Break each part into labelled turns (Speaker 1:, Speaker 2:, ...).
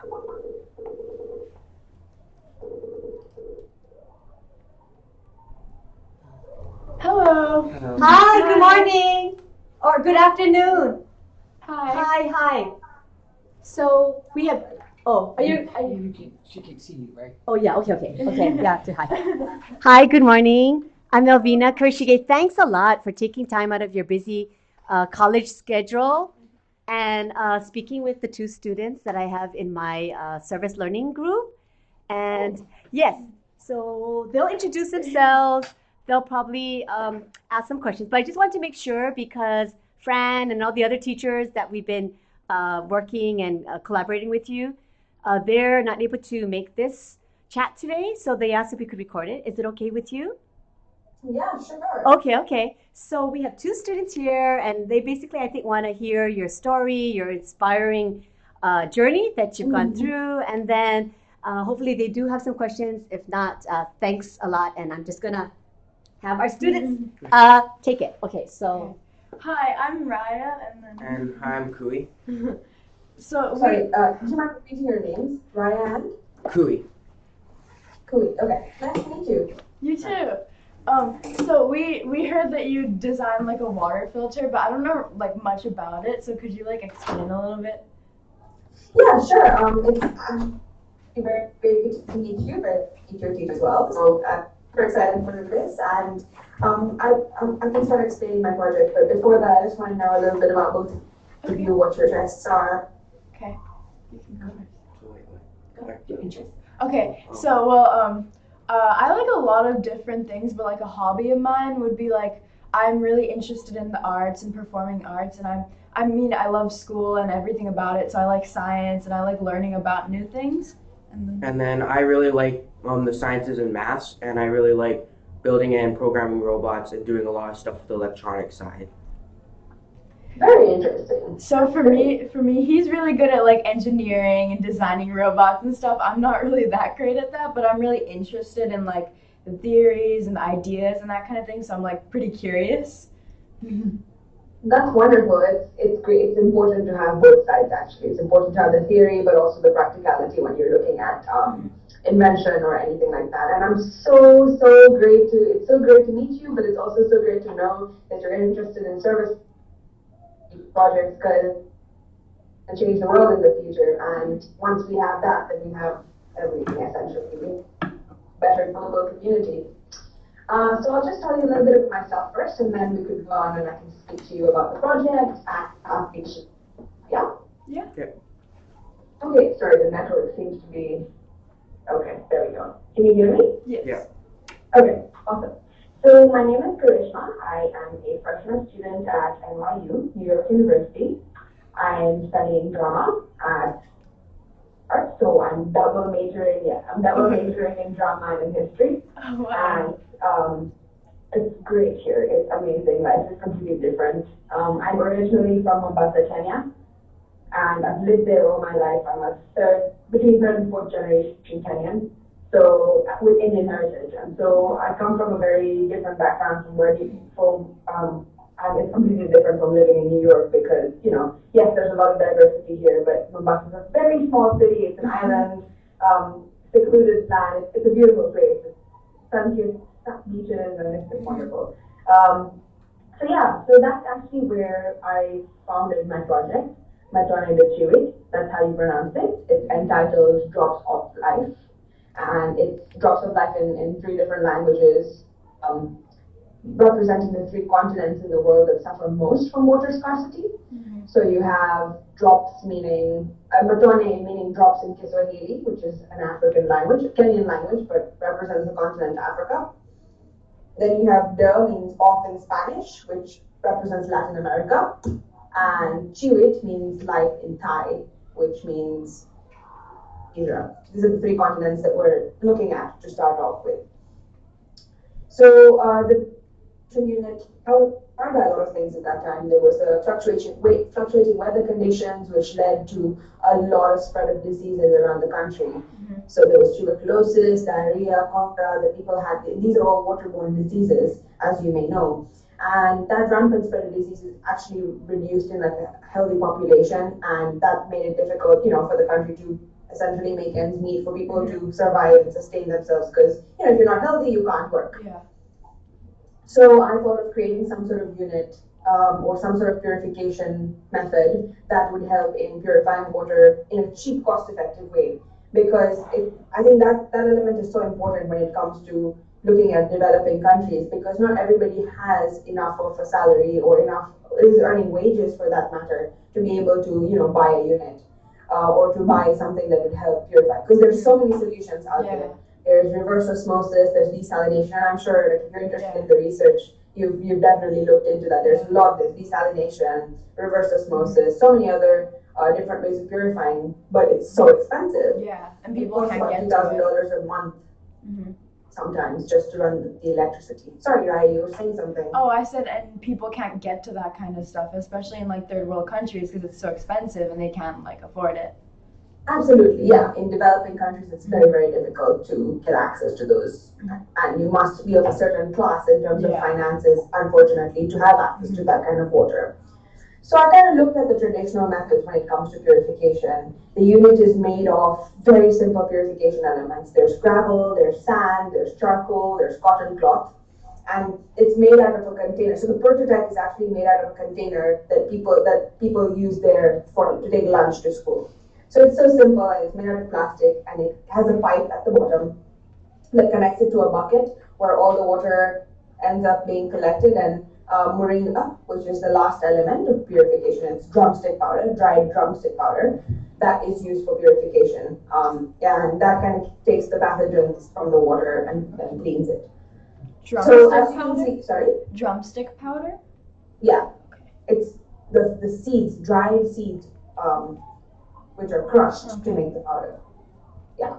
Speaker 1: Hello.
Speaker 2: Hello.
Speaker 3: Hi, good morning or good afternoon.
Speaker 1: Hi.
Speaker 3: Hi. So we have. Oh, are you?
Speaker 2: She can see you, right?
Speaker 3: Oh yeah. Okay. Yeah. Say hi. Hi. Good morning. I'm Melvina Kurashige. Thanks a lot for taking time out of your busy college schedule and speaking with the two students that I have in my service learning group. And yes, so they'll introduce themselves. They'll probably ask some questions. But I just want to make sure because Fran and all the other teachers that we've been working and collaborating with you, they're not able to make this chat today. So they asked if we could record it. Is it okay with you?
Speaker 4: Yeah, sure.
Speaker 3: Okay. So we have two students here, and they basically, I think, want to hear your story, your inspiring journey that you've gone through, and then hopefully they do have some questions. If not, thanks a lot, and I'm just gonna have our students take it. Okay, so.
Speaker 1: Hi, I'm Rhaya,
Speaker 2: And hi, I'm Kui.
Speaker 1: So
Speaker 4: Sorry, could you mind repeating your names? Rhaya and
Speaker 2: Kui.
Speaker 4: Kui. Okay, nice to meet you.
Speaker 1: You too. So we heard that you designed like a water filter, but I don't know like much about it. So could you like explain a little bit?
Speaker 4: Yeah, sure. It's very great to meet you, but meet your team as well. So I'm very excited for this, and I can start explaining my project. But before that, I just want to know a little bit about both of you, what your interests are.
Speaker 1: Okay. You can go first.
Speaker 4: Your interests.
Speaker 1: Okay. So well I like a lot of different things, but like a hobby of mine would be like I'm really interested in the arts and performing arts, and I mean I love school and everything about it. So I like science and I like learning about new things.
Speaker 2: And then I really like the sciences and maths, and I really like building and programming robots and doing a lot of stuff with the electronic side.
Speaker 4: Very interesting.
Speaker 1: So for me, he's really good at like engineering and designing robots and stuff. I'm not really that great at that, but I'm really interested in like the theories and the ideas and that kind of thing. So I'm like pretty curious.
Speaker 4: That's wonderful. It's great. It's important to have both sides actually. It's important to have the theory, but also the practicality when you're looking at invention or anything like that. And I'm so great to. It's so great to meet you, but it's also so great to know that you're interested in service projects because and change the world in the future. And once we have that, then we have everything essentially. Better global community. So I'll just tell you a little bit of myself first, and then we could go on and I can speak to you about the project and application. Yeah?
Speaker 1: Yeah.
Speaker 4: Okay, sorry, the network seems to be, okay, there we go. Can you hear me?
Speaker 1: Yes.
Speaker 2: Yeah.
Speaker 4: Okay, awesome. So my name is Karishma. I am a freshman student at NYU, New York University. I am studying drama at art, so I'm double majoring in drama and in history.
Speaker 1: Oh, wow.
Speaker 4: And it's great here. It's amazing. Life is completely different. I'm originally from Mombasa, Kenya, and I've lived there all my life. I'm a between third and fourth generation Kenyan, so with Indian heritage. And so I come from a very different background from and it's completely different from living in New York because, yes, there's a lot of diversity here, but Mombasa is a very small city. It's an island, secluded land. It's a beautiful place. It's sun-kissed beaches, and it's wonderful. So that's actually where I founded my project, Matone de Chiwit. That's how you pronounce it. It's entitled Drops of Life, and it's drops of life in three different languages, representing the three continents in the world that suffer most from water scarcity. Mm-hmm. So you have drops meaning, Matone meaning drops in Kiswahili, which is an African language, a Kenyan language, but represents the continent Africa. Then you have de means off in Spanish, which represents Latin America. And Chiwit means life in Thai, which means Asia. These are the three continents that we're looking at to start off with. So the unit found a lot of things at that time. There was a fluctuating weather conditions, which led to a lot of spread of diseases around the country. Mm-hmm. So there was tuberculosis, diarrhea, cholera that people had. These are all waterborne diseases, as you may know. And that rampant spread of diseases actually reduced in like a healthy population, and that made it difficult, for the country to essentially make ends meet, for people to survive and sustain themselves, because if you're not healthy, you can't work.
Speaker 1: Yeah.
Speaker 4: So I thought of creating some sort of unit or some sort of purification method that would help in purifying water in a cheap, cost-effective way. Because I think that element is so important when it comes to looking at developing countries, because not everybody has enough of a salary or enough is earning wages for that matter to be able to buy a unit or to buy something that would help purify. Because there's so many solutions out there. There's reverse osmosis, there's desalination, and I'm sure if you're interested in the research, you've definitely looked into that. There's a lot, there's desalination, reverse osmosis, so many other different ways of purifying, but it's so expensive.
Speaker 1: Yeah, and people can't get
Speaker 4: $2,000 a month sometimes just to run the electricity. Sorry, Rhaya, you were saying something.
Speaker 1: Oh, I said, and people can't get to that kind of stuff, especially in like third world countries, because it's so expensive and they can't like afford it.
Speaker 4: Absolutely, yeah. In developing countries, it's very, very difficult to get access to those. And you must be of a certain class in terms of finances, unfortunately, to have access to that kind of water. So I kind of looked at the traditional methods when it comes to purification. The unit is made of very simple purification elements. There's gravel, there's sand, there's charcoal, there's cotton cloth. And it's made out of a container. So the prototype is actually made out of a container that people use there to take lunch to school. So it's so simple, and it's made out of plastic, and it has a pipe at the bottom that connects it to a bucket where all the water ends up being collected and mooring up, which is the last element of purification. It's drumstick powder, dried drumstick powder, that is used for purification. And that kind of takes the pathogens from the water and cleans it.
Speaker 1: Drumstick powder?
Speaker 4: Sorry?
Speaker 1: Drumstick powder?
Speaker 4: Yeah. It's the seeds, dried seeds, which are crushed to make the powder. Yeah.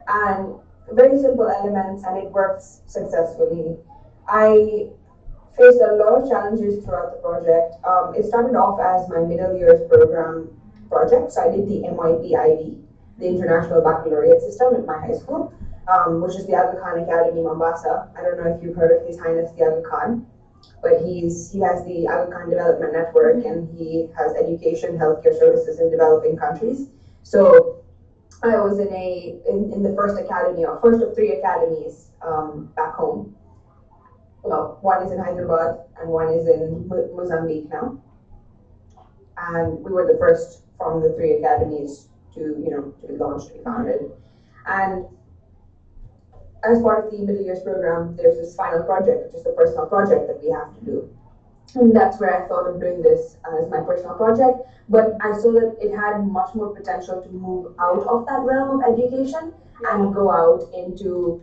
Speaker 4: And very simple elements, and it works successfully. I faced a lot of challenges throughout the project. It started off as my middle year's program project. So I did the MYP-IB, the International Baccalaureate System at my high school, which is the Aga Khan Academy, Mombasa. I don't know if you've heard of His Highness the Aga Khan, but he has the Aga Khan Development Network, and he has education, healthcare services in developing countries. So I was in the first academy, or first of 3 academies back home. Well, one is in Hyderabad and one is in Mozambique now. And we were the first from the 3 academies to be launched, to be founded. And as part of the middle years program, there's this final project, which is the personal project that we have to do. And that's where I thought of doing this as my personal project. But I saw that it had much more potential to move out of that realm of education and go out into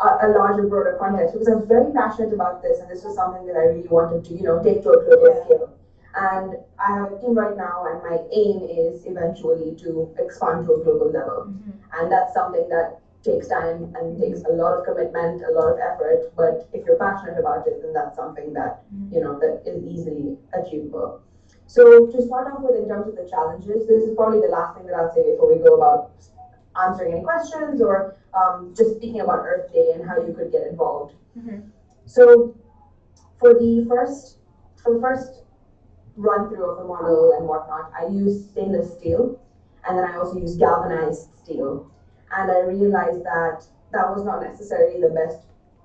Speaker 4: a larger, broader context, because I was very passionate about this, and this was something that I really wanted to, take to a global scale. And I have a team right now, and my aim is eventually to expand to a global level. And that's something that takes time and takes a lot of commitment, a lot of effort. But if you're passionate about it, then that's something that that is easily achievable. So to start off with, in terms of the challenges, this is probably the last thing that I'll say before we go about answering any questions or just speaking about Earth Day and how you could get involved. So for the first run through of the model and whatnot, I used stainless steel, and then I also used galvanized steel. And I realized that that was not necessarily the best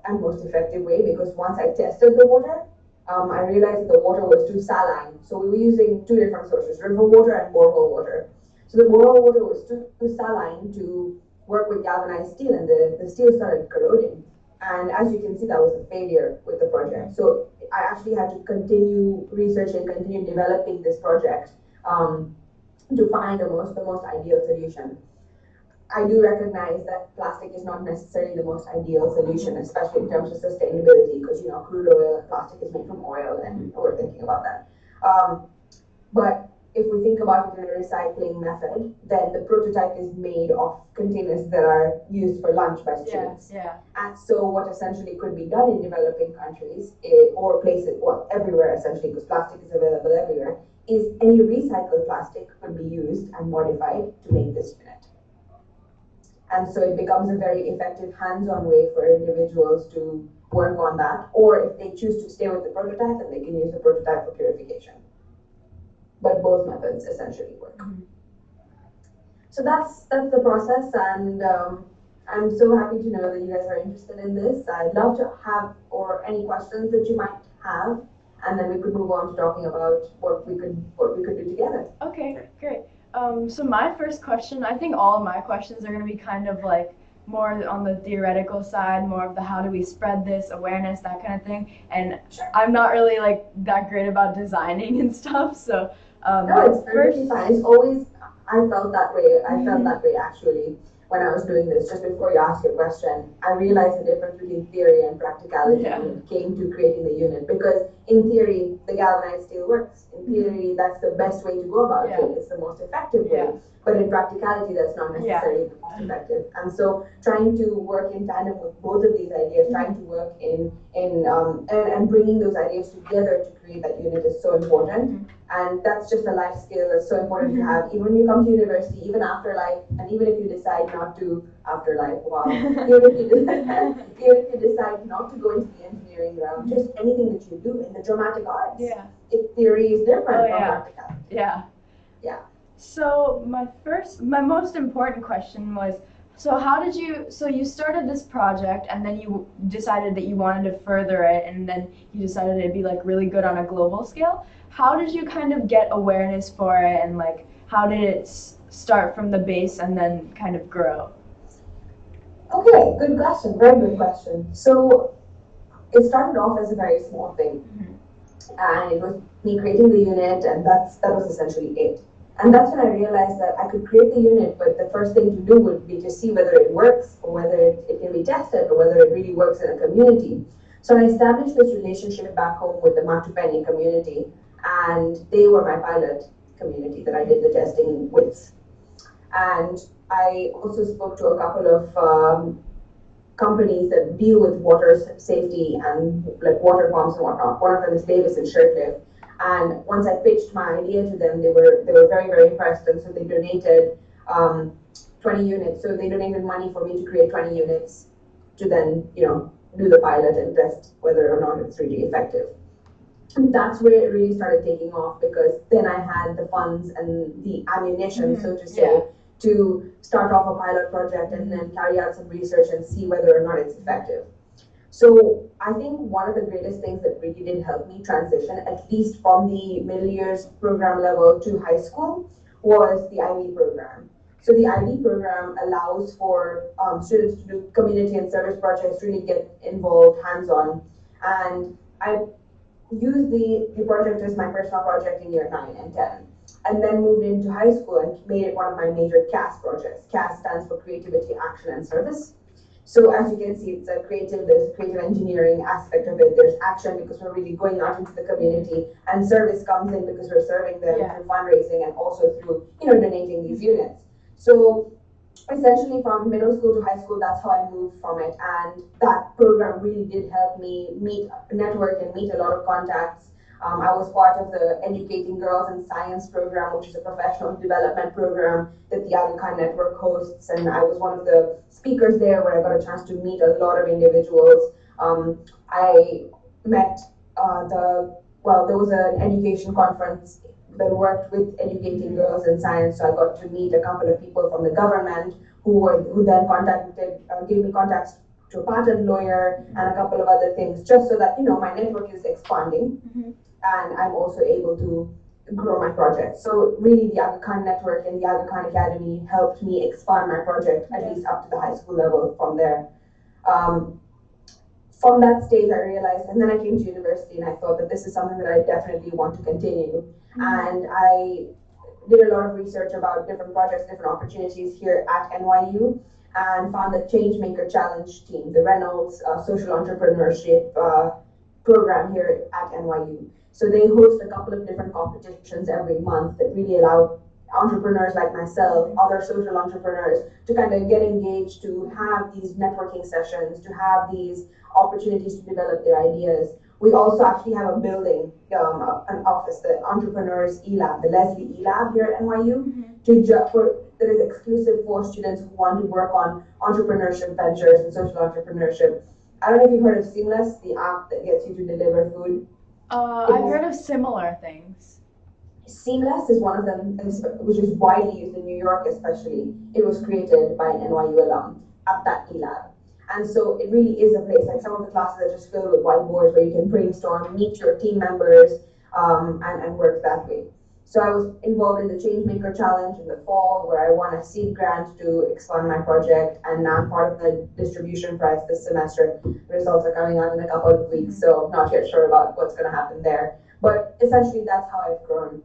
Speaker 4: and most effective way, because once I tested the water, I realized that the water was too saline. So we were using 2 different sources, river water and borehole water. So the borehole water was too saline to work with galvanized steel, and the steel started corroding. And as you can see, that was a failure with the project. So I actually had to continue researching, continue developing this project to find the most ideal solution. I do recognize that plastic is not necessarily the most ideal solution, especially in terms of sustainability, because crude oil, plastic is made from oil, and we're thinking about that. But if we think about it in a recycling method, then the prototype is made of containers that are used for lunch by students. And so what essentially could be done in developing countries, or places, well, everywhere essentially, because plastic is available everywhere, is any recycled plastic could be used and modified to make this unit. And so it becomes a very effective hands-on way for individuals to work on that. Or if they choose to stay with the prototype, then they can use the prototype for purification. But both methods essentially work. So that's the process, and I'm so happy to know that you guys are interested in this. I'd love to have or any questions that you might have, and then we could move on to talking about what we could do together.
Speaker 1: Okay, great. So my first question, I think all of my questions are going to be kind of like more on the theoretical side, more of the how do we spread this awareness, that kind of thing. And I'm not really like that great about designing and stuff, so
Speaker 4: no, it's perfectly fine. It's always I felt that way. I felt that way actually when I was doing this. Just before you ask your question, I realized the difference between theory and practicality when it came to creating the unit. Because in theory, the galvanized steel works. In theory, that's the best way to go about it. It's the most effective way. But in practicality, that's not necessarily the most effective. And so, trying to work in tandem with both of these ideas, trying to work and bringing those ideas together to create that unit is so important. And that's just a life skill that's so important to have. Even when you come to university, even after life, and even if you decide not to after life, wow. even if you decide not to go into the engineering realm, just anything that you do in the dramatic arts. If theory is different from practicality.
Speaker 1: Yeah. So my most important question was, so you started this project and then you decided that you wanted to further it, and then you decided it'd be like really good on a global scale. How did you kind of get awareness for it, and like how did it start from the base and then kind of grow?
Speaker 4: Okay, good question, very good question. So it started off as a very small thing, and it was me creating the unit, and that was essentially it. And that's when I realized that I could create the unit, but the first thing to do would be to see whether it works, or whether it can be tested, or whether it really works in a community. So I established this relationship back home with the Matone community, and they were my pilot community that I did the testing with. And I also spoke to a couple of companies that deal with water safety and like water pumps and whatnot. One of them is Davis and Shirtcliffe. And once I pitched my idea to them, they were very, very impressed, and so they donated 20 units. So they donated money for me to create 20 units to then, do the pilot and test whether or not it's really effective. And that's where it really started taking off, because then I had the funds and the ammunition, so to say, to start off a pilot project and then carry out some research and see whether or not it's effective. So I think one of the greatest things that really did help me transition, at least from the middle years program level to high school, was the IB program. So the IB program allows for students to do community and service projects, really get involved hands-on. And I used the project as my personal project in year 9 and 10. And then moved into high school and made it one of my major CAS projects. CAS stands for Creativity, Action, and Service. So as you can see, there's a creative engineering aspect of it. There's action because we're really going out into the community, and service comes in because we're serving them through fundraising and also through donating these units. So essentially from middle school to high school, that's how I moved from it, and that program really did help me network and meet a lot of contacts. I was part of the Educating Girls in Science program, which is a professional development program that the Aga Khan Network hosts, and I was one of the speakers there where I got a chance to meet a lot of individuals. I met there was an education conference that worked with Educating Girls in Science, so I got to meet a couple of people from the government who then gave me contacts to a patent lawyer and a couple of other things, just so that my network is expanding. And I'm also able to grow my project. So really the Aga Khan Network and the Aga Khan Academy helped me expand my project at least up to the high school level from there. From that stage I realized, and then I came to university and I thought that this is something that I definitely want to continue. And I did a lot of research about different projects, different opportunities here at NYU, and found the Changemaker Challenge team, the Reynolds Social Entrepreneurship program here at NYU. So they host a couple of different competitions every month that really allow entrepreneurs like myself, other social entrepreneurs, to kind of get engaged, to have these networking sessions, to have these opportunities to develop their ideas. We also actually have a building, an office, the Entrepreneurs E-Lab, the Leslie E-Lab here at NYU, that is exclusive for students who want to work on entrepreneurship ventures and social entrepreneurship. I don't know if you've heard of Seamless, the app that gets you to deliver food.
Speaker 1: I've heard of similar things.
Speaker 4: Seamless is one of them, which is widely used in New York especially. It was created by an NYU alum at that E-Lab. And so it really is a place, like some of the classes are just filled with whiteboards where you can brainstorm, meet your team members, and work that way. So I was involved in the Changemaker Challenge in the fall, where I won a seed grant to expand my project, and now I'm part of the distribution prize this semester. The results are coming out in a couple of weeks, so not yet sure about what's going to happen there. But essentially, that's how I've grown.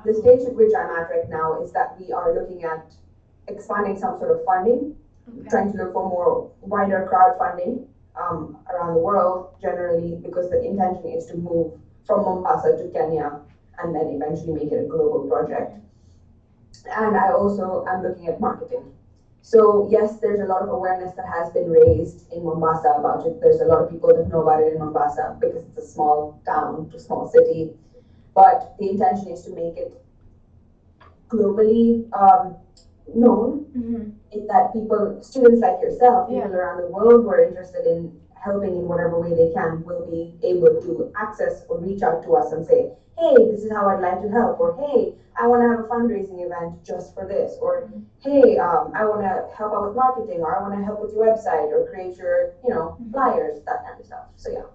Speaker 4: The stage at which I'm at right now is that we are looking at expanding some sort of funding, trying to look for more wider crowdfunding around the world generally, because the intention is to move from Mombasa to Kenya and then eventually make it a global project. And I also am looking at marketing. So yes, there's a lot of awareness that has been raised in Mombasa about it. There's a lot of people that know about it in Mombasa because it's a small town, a small city. But the intention is to make it globally known, in that people, students like yourself, people around the world who are interested in helping in whatever way they can, will be able to access or reach out to us and say, hey, this is how I'd like to help, or hey, I want to have a fundraising event just for this, or hey, I want to help out with marketing, or I want to help with your website, or create your, flyers, that kind of stuff. So yeah,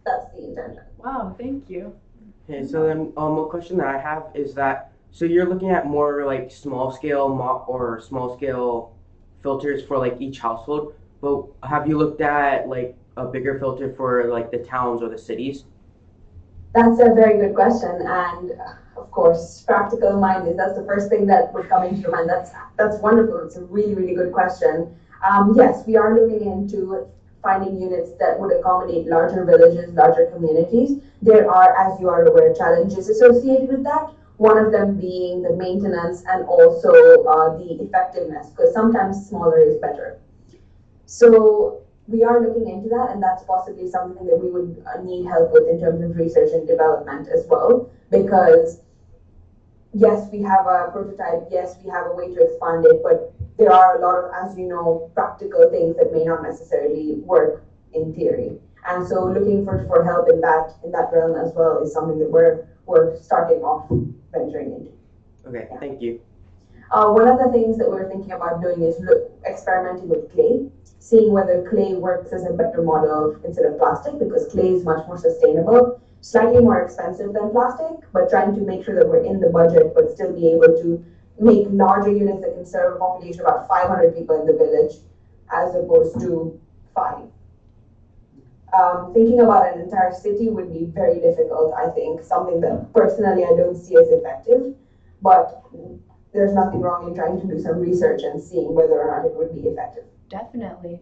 Speaker 4: that's the intention.
Speaker 1: Wow, thank you.
Speaker 2: Okay, so then a question that I have is that, so you're looking at more like small scale filters for like each household, but have you looked at like a bigger filter for like the towns or the cities?
Speaker 4: That's a very good question, and of course, practical minded. That's the first thing that would come into your mind. That's wonderful. It's a really, really good question. Yes, we are looking into finding units that would accommodate larger villages, larger communities. There are, as you are aware, challenges associated with that. One of them being the maintenance and also the effectiveness, because sometimes smaller is better. So we are looking into that, and that's possibly something that we would need help with in terms of research and development as well, because yes, we have a prototype, yes, we have a way to expand it, but there are a lot of, as you know, practical things that may not necessarily work in theory. And so looking for help in that realm as well is something that we're starting off venturing into.
Speaker 2: Okay, thank you.
Speaker 4: One of the things that we're thinking about doing is experimenting with clay, seeing whether clay works as a better model instead of plastic, because clay is much more sustainable, slightly more expensive than plastic, but trying to make sure that we're in the budget, but still be able to make larger units that can serve a population of about 500 people in the village, as opposed to 5. Thinking about an entire city would be very difficult, I think, something that personally I don't see as effective, but there's nothing wrong in trying to do some research and seeing whether or not it would be effective.
Speaker 1: Definitely.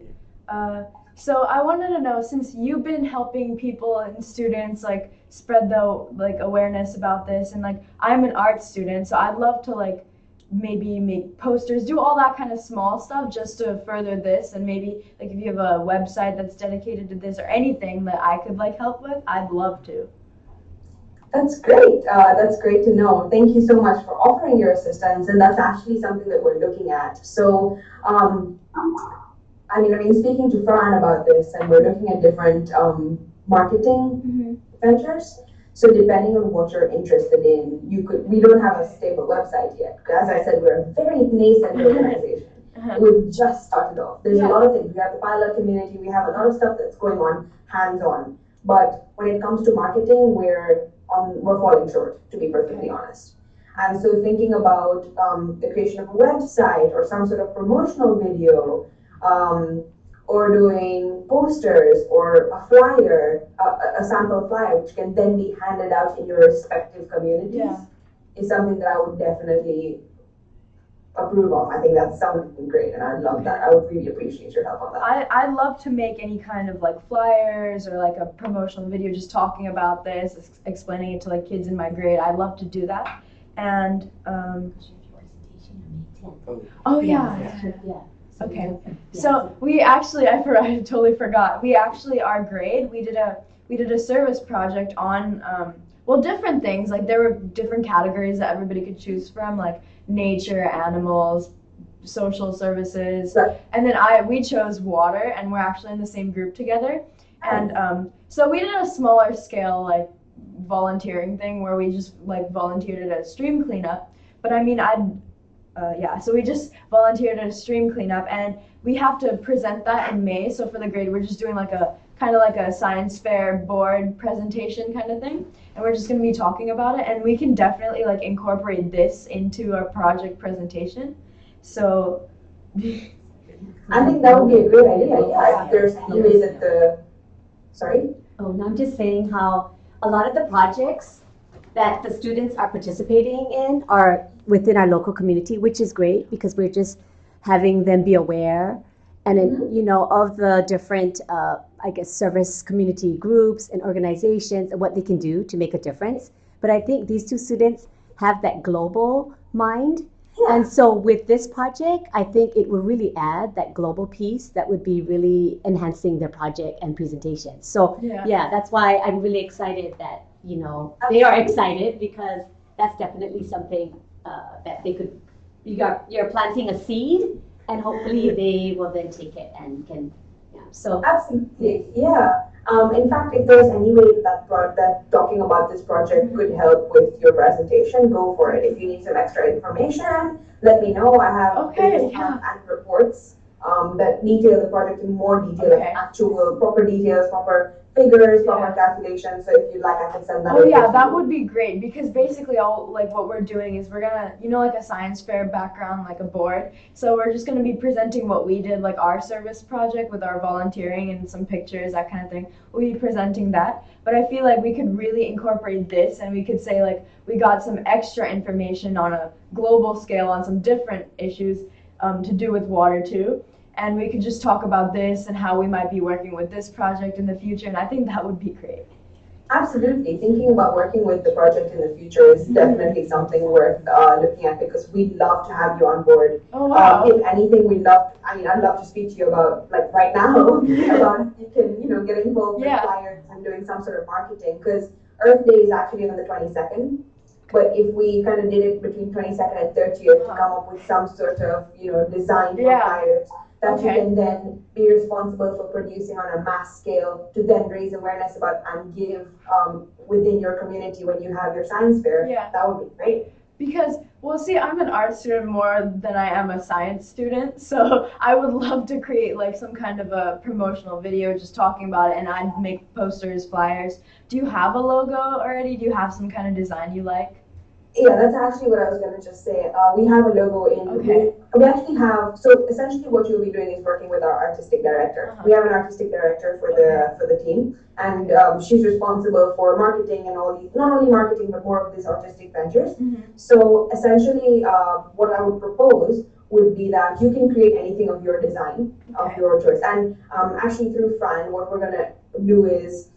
Speaker 1: So I wanted to know, since you've been helping people and students like spread the like awareness about this, and like I'm an art student, so I'd love to like maybe make posters, do all that kind of small stuff just to further this, and maybe like if you have a website that's dedicated to this or anything that I could like help with, I'd love to.
Speaker 4: That's great. That's great to know. Thank you so much for offering your assistance, and that's actually something that we're looking at. So, I've been speaking to Farhan about this, and we're looking at different marketing ventures. So depending on what you're interested in, we don't have a stable website yet. As I said, we're a very nascent organization. We've just started off. There's a lot of things. We have the pilot community. We have a lot of stuff that's going on hands-on. But when it comes to marketing, we're falling short, to be perfectly honest. And so thinking about the creation of a website or some sort of promotional video, or doing posters or a flyer, a sample flyer, which can then be handed out in your respective communities, is something that I would definitely approve of. I think that's something great, and I'd love that. I would really appreciate your help on that.
Speaker 1: I'd love to make any kind of like flyers or like a promotional video just talking about this, explaining it to like kids in my grade. I'd love to do that. And oh yeah. Okay, so we actually, I totally forgot. We actually, our grade, we did a service project on different things. Like there were different categories that everybody could choose from, like nature, animals, social services, and then we chose water, and we're actually in the same group together. And so we did a smaller scale, like volunteering thing where we just like volunteered at a stream cleanup. But I mean, yeah, so we just volunteered at a stream cleanup, and we have to present that in May. So for the grade, we're just doing like a kind of like a science fair board presentation kind of thing, and we're just going to be talking about it. And we can definitely like incorporate this into our project presentation. So
Speaker 4: I think that would be a great idea. Yeah, if there's any way that sorry?
Speaker 3: Oh, no, I'm just saying how a lot of the projects that the students are participating in are within our local community, which is great because we're just having them be aware and, of the different, I guess, service community groups and organizations and what they can do to make a difference. But I think these two students have that global mind.
Speaker 4: Yeah.
Speaker 3: And so with this project, I think it will really add that global piece that would be really enhancing their project and presentation. So yeah, that's why I'm really excited that, they are excited because that's definitely something that they could, you're planting a seed and hopefully they will then take it and can, so.
Speaker 4: Absolutely, yeah. In fact, if there's any way that talking about this project could help with your presentation, go for it. If you need some extra information, let me know. I have business plans and reports that detail the project in more detail, like actual proper details, proper figures, proper calculations. So if you'd like, I can send that.
Speaker 1: Oh yeah, that would be great because basically all like what we're doing is we're gonna, like a science fair background, like a board. So we're just gonna be presenting what we did, like our service project with our volunteering and some pictures, that kind of thing. We'll be presenting that. But I feel like we could really incorporate this and we could say like we got some extra information on a global scale on some different issues to do with water too. And we could just talk about this and how we might be working with this project in the future, and I think that would be great.
Speaker 4: Absolutely. Thinking about working with the project in the future is definitely something worth looking at because we'd love to have you on board.
Speaker 1: Oh, wow.
Speaker 4: If anything, I'd love to speak to you about, like right now, about you can, get involved with flyers and doing some sort of marketing because Earth Day is actually on the 22nd. But if we kind of did it between 22nd and 30th to come up with some sort of, design for flyers, that you can then be responsible for producing on a mass scale to then raise awareness about and give within your community when you have your science fair.
Speaker 1: Yeah.
Speaker 4: That would be great.
Speaker 1: Because, well, see, I'm an art student more than I am a science student, so I would love to create like some kind of a promotional video just talking about it, and I'd make posters, flyers. Do you have a logo already? Do you have some kind of design you like?
Speaker 4: Yeah, that's actually what I was going to just say. We have a logo in. We actually have. So essentially, what you'll be doing is working with our artistic director. We have an artistic director for the team, and she's responsible for marketing and all these. Not only marketing, but more of these artistic ventures. So essentially, what I would propose would be that you can create anything of your design, of your choice. And actually, through Fran, what we're going to do is.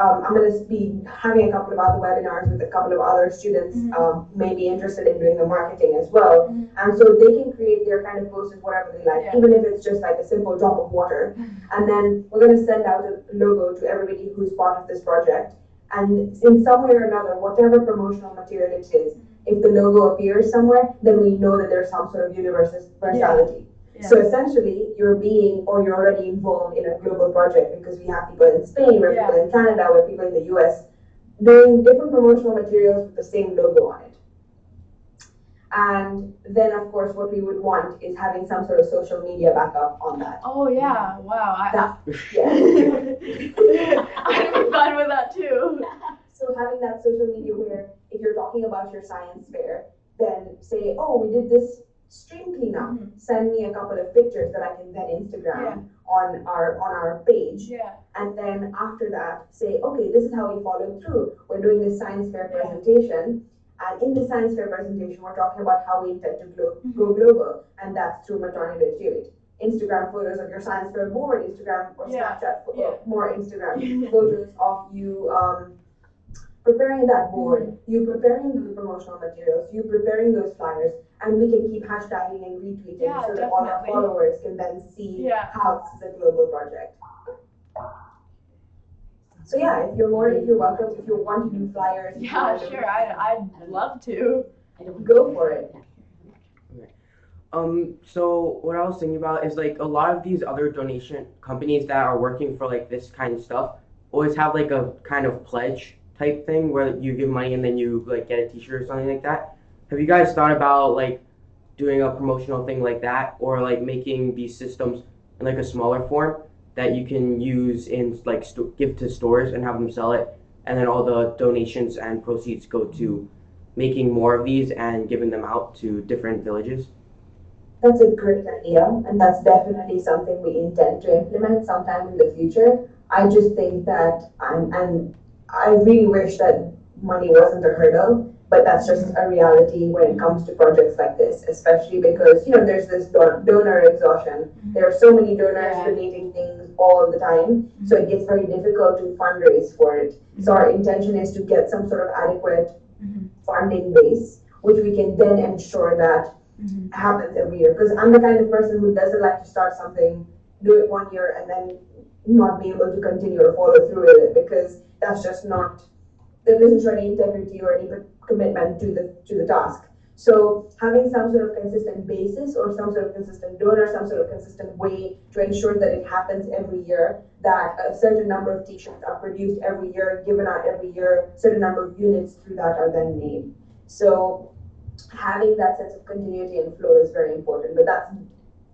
Speaker 4: I'm going to be having a couple of other webinars with a couple of other students who may be interested in doing the marketing as well. And so they can create their kind of posters, whatever they like, even if it's just like a simple drop of water. And then we're going to send out a logo to everybody who's part of this project. And in some way or another, whatever promotional material it is, if the logo appears somewhere, then we know that there's some sort of universality. So essentially, you're already involved in a global project because we have people in Spain, we have people in Canada, we have people in the US doing different promotional materials with the same logo on it. And then, of course, what we would want is having some sort of social media backup on that.
Speaker 1: Oh yeah, wow. I'd be fine with that too.
Speaker 4: So having that social media where if you're talking about your science fair, then say, oh, we did this stream cleanup. Send me a couple of pictures that I can then Instagram on our page. And then after that, say, okay, this is how we followed through. We're doing this science fair presentation. And in the science fair presentation, we're talking about how we intend to go global. And that's through Matone de Chiwit. Instagram photos of your science fair board, Instagram or Snapchat, more Instagram photos of you preparing that board, you preparing the promotional materials, you preparing those flyers, and we can keep hashtagging and retweeting so that all our followers can then see how this is a global project. So yeah, if you're welcome, if you want to do flyers.
Speaker 1: Yeah, sure, I'd love to.
Speaker 4: Go for it.
Speaker 2: So what I was thinking about is like a lot of these other donation companies that are working for like this kind of stuff always have like a kind of pledge type thing where you give money and then you like get a T-shirt or something like that. Have you guys thought about like doing a promotional thing like that, or like making these systems in like a smaller form that you can use in like give to stores and have them sell it, and then all the donations and proceeds go to making more of these and giving them out to different villages?
Speaker 4: That's a great idea, and that's definitely something we intend to implement sometime in the future. I just think that, and I really wish that money wasn't a hurdle, but that's just a reality when it comes to projects like this, especially because, there's this donor exhaustion. There are so many donors donating things all the time, so it gets very difficult to fundraise for it. So our intention is to get some sort of adequate funding base, which we can then ensure that happens every year. Because I'm the kind of person who doesn't like to start something, do it 1 year, and then not be able to continue or follow through with it, because that's just not, there doesn't show any integrity or any commitment to the task. So having some sort of consistent basis or some sort of consistent donor, some sort of consistent way to ensure that it happens every year, that a certain number of T-shirts are produced every year, given out every year, certain number of units through that are then made. So having that sense of continuity and flow is very important, but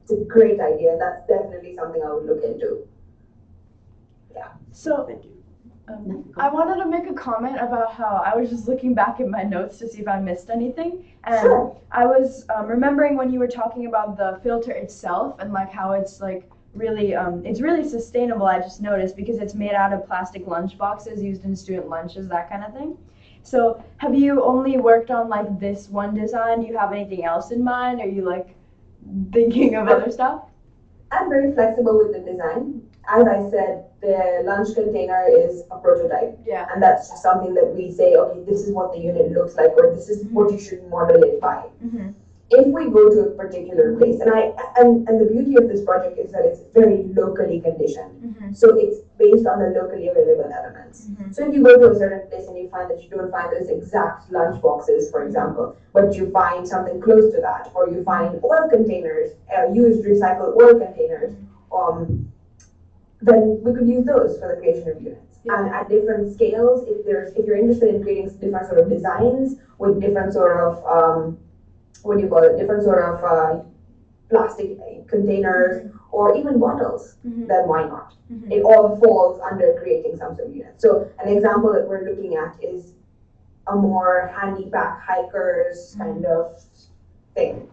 Speaker 4: it's a great idea, and that's definitely something I would look into. Yeah.
Speaker 1: So
Speaker 2: Thank you.
Speaker 1: I wanted to make a comment about how I was just looking back at my notes to see if I missed anything, and
Speaker 4: Sure.
Speaker 1: I was remembering when you were talking about the filter itself and like how it's like really it's really sustainable. I just noticed because it's made out of plastic lunch boxes used in student lunches, that kind of thing. So have you only worked on like this one design? Do you have anything else in mind? Are you like thinking of other stuff?
Speaker 4: I'm very flexible with the design. As I said, the lunch container is a prototype.
Speaker 1: Yeah.
Speaker 4: And that's just something that we say, okay, this is what the unit looks like, or this is what you should model it by.
Speaker 1: Mm-hmm.
Speaker 4: If we go to a particular place, and the beauty of this project is that it's very locally conditioned.
Speaker 1: Mm-hmm.
Speaker 4: So it's based on the locally available elements.
Speaker 1: Mm-hmm.
Speaker 4: So if you go to a certain place and you find that you don't find those exact lunch boxes, for example, but you find something close to that, or you find oil containers, used recycled oil containers, then we could use those for the creation of units.
Speaker 1: Yeah.
Speaker 4: And at different scales, if you're interested in creating different sort of designs with different sort of different sort of plastic containers or even bottles, then why not? It all falls under creating some sort of unit. So an example that we're looking at is a more handy pack hikers kind of thing.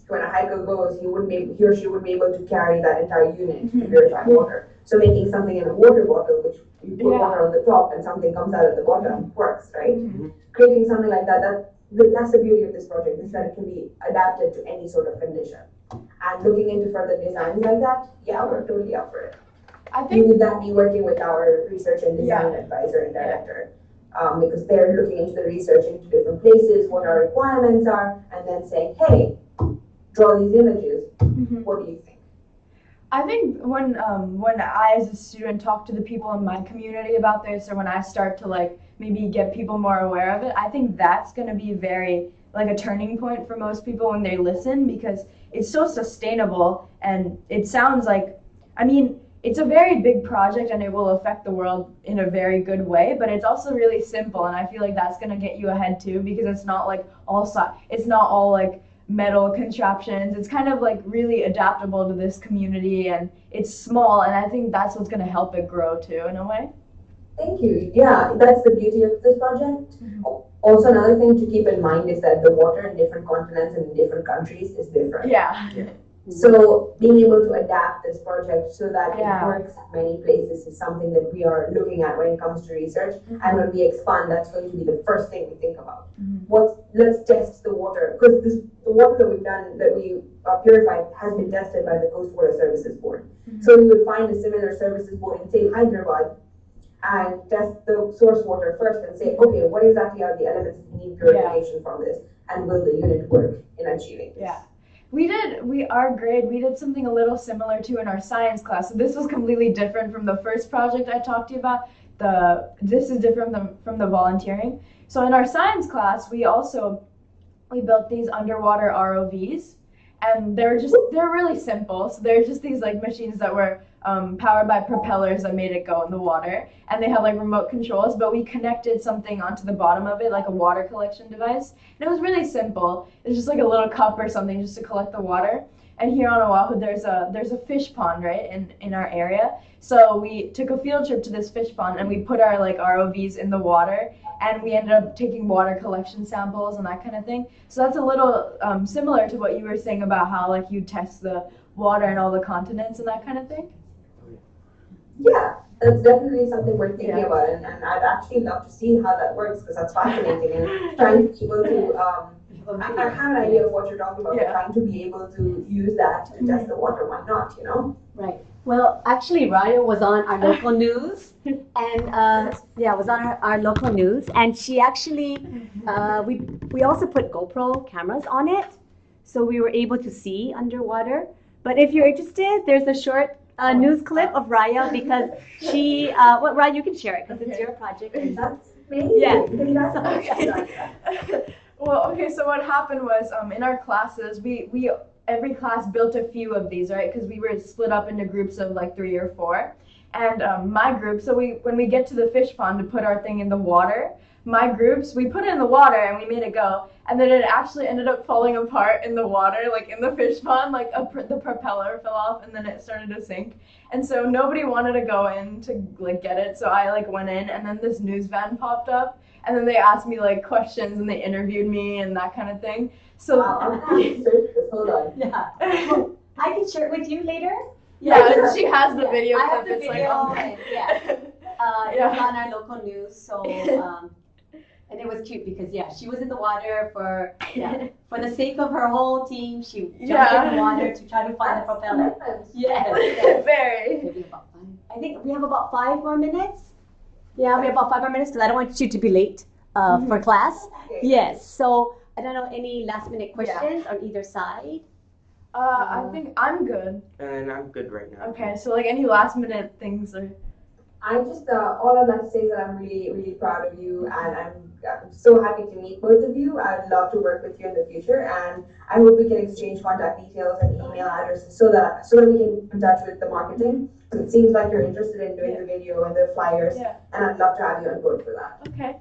Speaker 4: When a hiker goes, he or she wouldn't be able to carry that entire unit to purify water. So making something in a water bottle, which you put water on the top and something comes out at the bottom, works, right? Creating something like that's the beauty of this project, is that it can be adapted to any sort of condition. And looking into further designs like that, yeah, we're totally up for it.
Speaker 1: I think
Speaker 4: Would that be working with our research and design advisor and director? Because they're looking into the research into different places, what our requirements are, and then saying, hey, draw these images. What do you think?
Speaker 1: I think when I as a student talk to the people in my community about this, or when I start to like maybe get people more aware of it, I think that's going to be very like a turning point for most people when they listen, because it's so sustainable and it sounds like, I mean, it's a very big project and it will affect the world in a very good way, but it's also really simple, and I feel like that's going to get you ahead too, because it's not like it's not all like metal contraptions. It's kind of like really adaptable to this community, and it's small, and I think that's what's going to help it grow too in a way.
Speaker 4: Thank you. Yeah, that's the beauty of this project. Also, another thing to keep in mind is that the water in different continents and in different countries is different.
Speaker 1: Yeah.
Speaker 4: So being able to adapt this project so that it works in many places is something that we are looking at when it comes to research. And when we expand, that's going to be the first thing we think about. Let's test the water, because the water that we've done, that we purified, has been tested by the Coast Water Services Board. So we would find a similar services board in, say, Hyderabad, and test the source water first and say, okay, what exactly are the elements that need purification from this, and will the unit work in achieving this?
Speaker 1: Yeah. Our grade, we did something a little similar to in our science class. So this was completely different from the first project I talked to you about. This is different from the volunteering. So in our science class, we built these underwater ROVs, and they're really simple. So they're just these like machines that were powered by propellers that made it go in the water, and they had like remote controls. But we connected something onto the bottom of it, like a water collection device, and it was really simple. It's just like a little cup or something just to collect the water. And here on Oahu, there's a fish pond, right, in our area. So we took a field trip to this fish pond, and we put our like ROVs in the water, and we ended up taking water collection samples and that kind of thing. So that's a little similar to what you were saying about how like you test the water and all the continents and that kind of thing.
Speaker 4: Yeah, that's definitely something we're thinking about, and I'd actually love to see how that works because that's fascinating and trying to be able to. I have an idea of what you're talking about, but trying to be able to use that to test the water. Why not? You know?
Speaker 3: Right. Well, actually, Rhaya was on our local news, and was on our local news, and she actually, we also put GoPro cameras on it, so we were able to see underwater. But if you're interested, there's a short news clip of Rhaya because she, Rhaya, you can share it because it's your project. And
Speaker 4: that's amazing.
Speaker 3: Yeah.
Speaker 1: Well, okay, so what happened was in our classes, we every class built a few of these, right? Because we were split up into groups of like 3 or 4. And my group, so when we get to the fish pond to put our thing in the water, my groups, we put it in the water and we made it go. And then it actually ended up falling apart in the water, like in the fish pond, like the propeller fell off and then it started to sink. And so nobody wanted to go in to like get it. So I like went in, and then this news van popped up. And then they asked me like questions and they interviewed me and that kind of thing. So
Speaker 4: hold on.
Speaker 3: Yeah. I can share it with you later.
Speaker 1: Yeah, she has the video.
Speaker 3: I have the
Speaker 1: it's
Speaker 3: video.
Speaker 1: Like,
Speaker 3: and, it was on our local news. So and it was cute because she was in the water for the sake of her whole team. She jumped in the water to try to find the propeller. Yes.
Speaker 1: Very.
Speaker 3: Maybe about 5. I think we have about 5 more minutes. Yeah, we have about 5 more minutes because I don't want you to be late for class. Yes. So I don't know, any last minute questions on either side?
Speaker 1: I think I'm good.
Speaker 2: And I'm good right now.
Speaker 1: Okay, so like any last minute things or.
Speaker 4: I just all I'd like to say is that I'm really, really proud of you, and I'm so happy to meet both of you. I'd love to work with you in the future, and I hope we can exchange contact details and email addresses so that we can keep in touch with the marketing. It seems like you're interested in doing the video and the flyers, and I'd love to have you on board for that.
Speaker 1: Okay.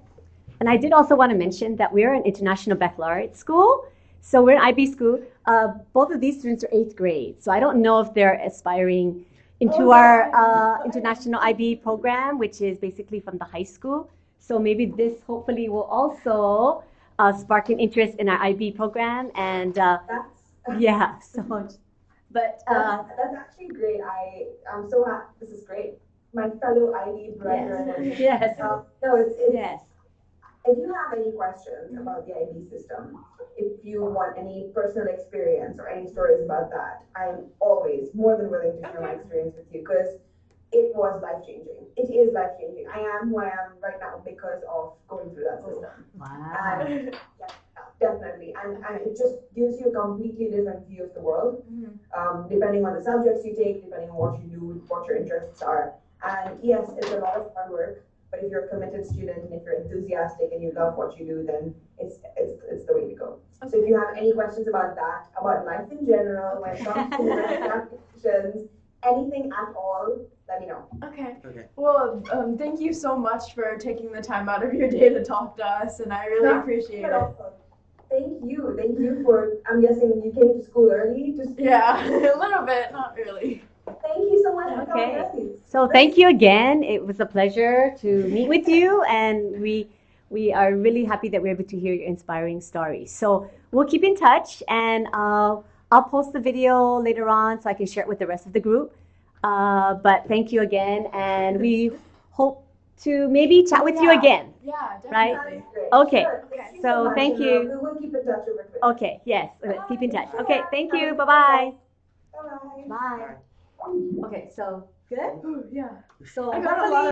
Speaker 3: And I did also want to mention that we're an international baccalaureate school. So we're an IB school. Both of these students are 8th grade. So I don't know if they're aspiring into our international IB program, which is basically from the high school. So maybe this hopefully will also spark an interest in our IB program. And
Speaker 4: That's actually great. I'm so happy. This is great. My fellow IB brethren.
Speaker 3: Yes.
Speaker 4: If you have any questions about the IB system, if you want any personal experience or any stories about that, I'm always more than willing to share my experience with you because it was life-changing. It is life-changing. I am who I am right now because of going through that system.
Speaker 3: Wow.
Speaker 4: And, definitely. And it just gives you a completely different view of the world, depending on the subjects you take, depending on what you do, what your interests are. And yes, it's a lot of hard work. But if you're a committed student and if you're enthusiastic and you love what you do, then it's the way to go. Okay. So if you have any questions about that, about life in general, when it comes to applications, anything at all, let me know.
Speaker 1: Okay. Well, thank you so much for taking the time out of your day to talk to us, and I really appreciate it.
Speaker 4: Thank you for, I'm guessing you came to school early?
Speaker 3: Yeah,
Speaker 1: a little bit, not really.
Speaker 4: Thank you so much for coming early.
Speaker 3: So thank you again. It was a pleasure to meet with you, and we are really happy that we're able to hear your inspiring stories. So we'll keep in touch, and I'll post the video later on so I can share it with the rest of the group. But thank you again, and we hope to maybe chat with you again.
Speaker 1: Yeah, definitely.
Speaker 3: Right? Okay.
Speaker 4: Sure.
Speaker 3: So thank you.
Speaker 4: We will keep in touch over Twitter.
Speaker 3: Okay. Yes. Keep in touch. Okay. Thank you. Bye-bye.
Speaker 4: Bye-bye.
Speaker 3: Bye. Okay. So good.
Speaker 1: Yeah.
Speaker 3: So
Speaker 1: I got a lot of